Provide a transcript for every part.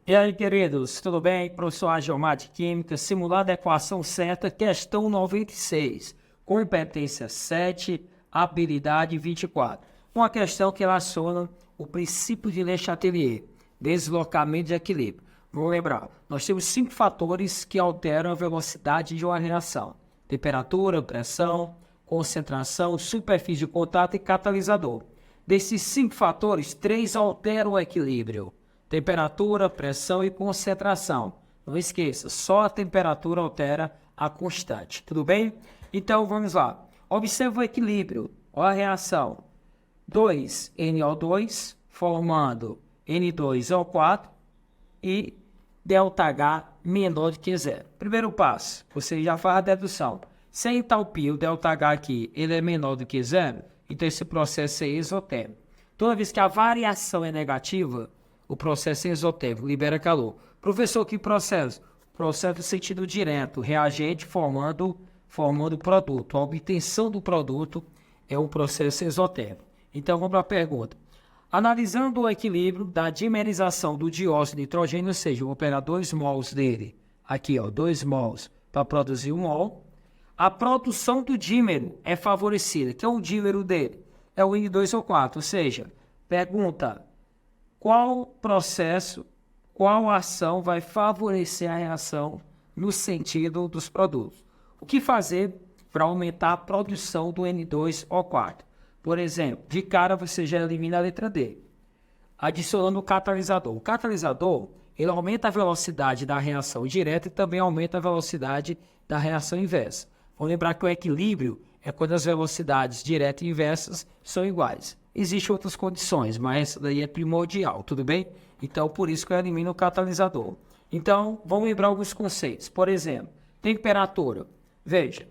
E aí, queridos, tudo bem? Professor Agiomar de Química, simulada a equação certa, questão 96, competência 7, habilidade 24. Uma questão que relaciona o princípio de Le Chatelier, deslocamento de equilíbrio. Vamos lembrar, nós temos 5 fatores que alteram a velocidade de uma reação: temperatura, pressão, concentração, superfície de contato e catalisador. Desses 5 fatores, 3 alteram o equilíbrio: temperatura, pressão e concentração. Não esqueça, só a temperatura altera a constante, tudo bem? Então vamos lá. Observe o equilíbrio, olha a reação. 2NO2 formando N2O4 e ΔH menor do que zero. Primeiro passo, você já faz a dedução. Se a entalpia, o ΔH aqui, ele é menor do que zero, então esse processo é exotérmico. Toda vez que a variação é negativa, o processo é exotérmico, libera calor. Professor, que processo? Processo no sentido direto, reagente formando produto. A obtenção do produto é um processo exotérmico. Então vamos para a pergunta. Analisando o equilíbrio da dimerização do dióxido de nitrogênio, ou seja, eu vou pegar 2 mols dele, aqui ó, 2 mols para produzir 1 mol, a produção do dímero é favorecida. Que é o dímero dele? É o N2O4, ou seja, pergunta: qual processo, qual ação vai favorecer a reação no sentido dos produtos? O que fazer para aumentar a produção do N2O4? Por exemplo, de cara você já elimina a letra D, adicionando o catalisador. O catalisador, ele aumenta a velocidade da reação direta e também aumenta a velocidade da reação inversa. Vamos lembrar que o equilíbrio é quando as velocidades direta e inversas são iguais. Existem outras condições, mas essa daí é primordial, tudo bem? Então, por isso que eu elimino o catalisador. Então, vamos lembrar alguns conceitos. Por exemplo, temperatura. Veja,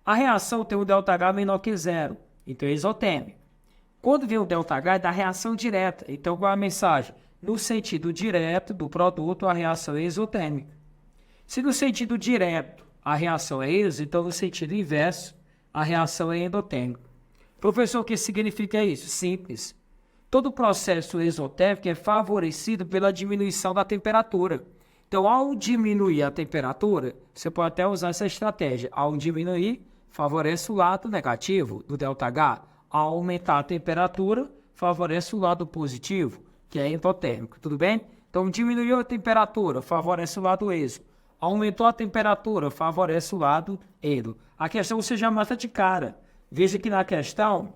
a reação tem um ΔH menor que zero, então é isotérmico. Quando vem o ΔH é da reação direta, então qual é a mensagem? No sentido direto do produto, a reação é isotérmica. Se no sentido direto a reação é iso, então no sentido inverso, a reação é endotérmica. Professor, o que significa isso? Simples. Todo processo exotérmico é favorecido pela diminuição da temperatura. Então, ao diminuir a temperatura, você pode até usar essa estratégia. Ao diminuir, favorece o lado negativo do ΔH. Ao aumentar a temperatura, favorece o lado positivo, que é endotérmico. Tudo bem? Então, diminuiu a temperatura, favorece o lado exo. Aumentou a temperatura, favorece o lado endo. A questão você já mata de cara. Veja que na questão,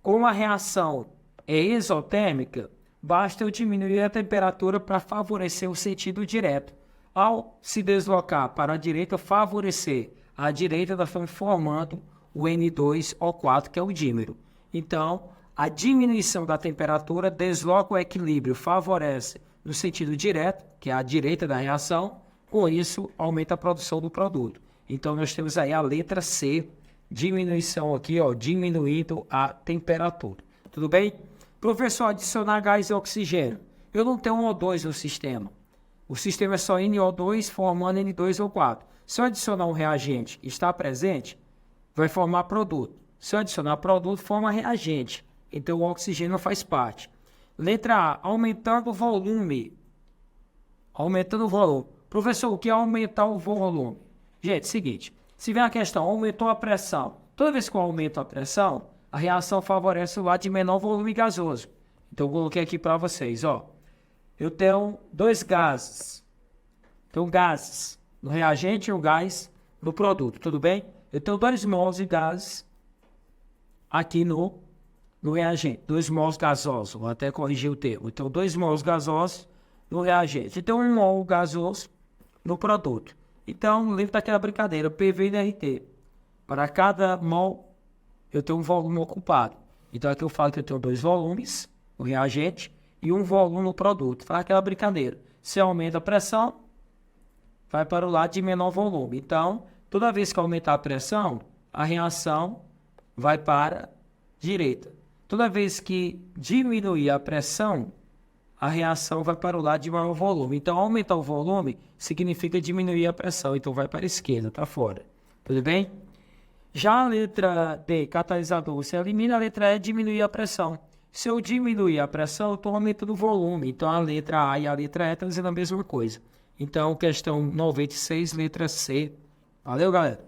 como a reação é exotérmica, basta eu diminuir a temperatura para favorecer o sentido direto. Ao se deslocar para a direita, favorecer a direita, nós estamos formando o N2O4, que é o dímero. Então, a diminuição da temperatura desloca o equilíbrio, favorece no sentido direto, que é a direita da reação, com isso aumenta a produção do produto. Então, nós temos aí a letra C, diminuição aqui, ó, diminuindo a temperatura. Tudo bem? Professor, adicionar gás e oxigênio. Eu não tenho O2 no sistema. O sistema é só NO2 formando N2O4. Se eu adicionar um reagente que está presente, vai formar produto. Se eu adicionar produto, forma reagente. Então, o oxigênio faz parte. Letra A, aumentando o volume. Aumentando o volume. Professor, o que é aumentar o volume? Gente, seguinte. Se vem a questão, aumentou a pressão. Toda vez que eu aumento a pressão, a reação favorece o lado de menor volume gasoso. Então, eu coloquei aqui para vocês, ó. Eu tenho 2 gases. Então, gases no reagente e o gás no produto, tudo bem? Eu tenho 2 mols de gases aqui no reagente. 2 mols gasosos, vou até corrigir o termo. Então, 2 mols gasosos no reagente. Então, 1 mol gasoso no produto. Então, lembra daquela brincadeira, PV e DRT. Para cada mol, eu tenho um volume ocupado. Então, aqui eu falo que eu tenho 2 volumes no reagente e 1 volume no produto. Faz aquela brincadeira. Se aumenta a pressão, vai para o lado de menor volume. Então, toda vez que aumentar a pressão, a reação vai para a direita. Toda vez que diminuir a pressão, a reação vai para o lado de maior volume. Então, aumentar o volume significa diminuir a pressão. Então, vai para a esquerda, está fora. Tudo bem? Já a letra D, catalisador, você elimina. A letra E, diminuir a pressão. Se eu diminuir a pressão, eu estou aumentando o volume. Então, a letra A e a letra E estão dizendo a mesma coisa. Então, questão 96, letra C. Valeu, galera!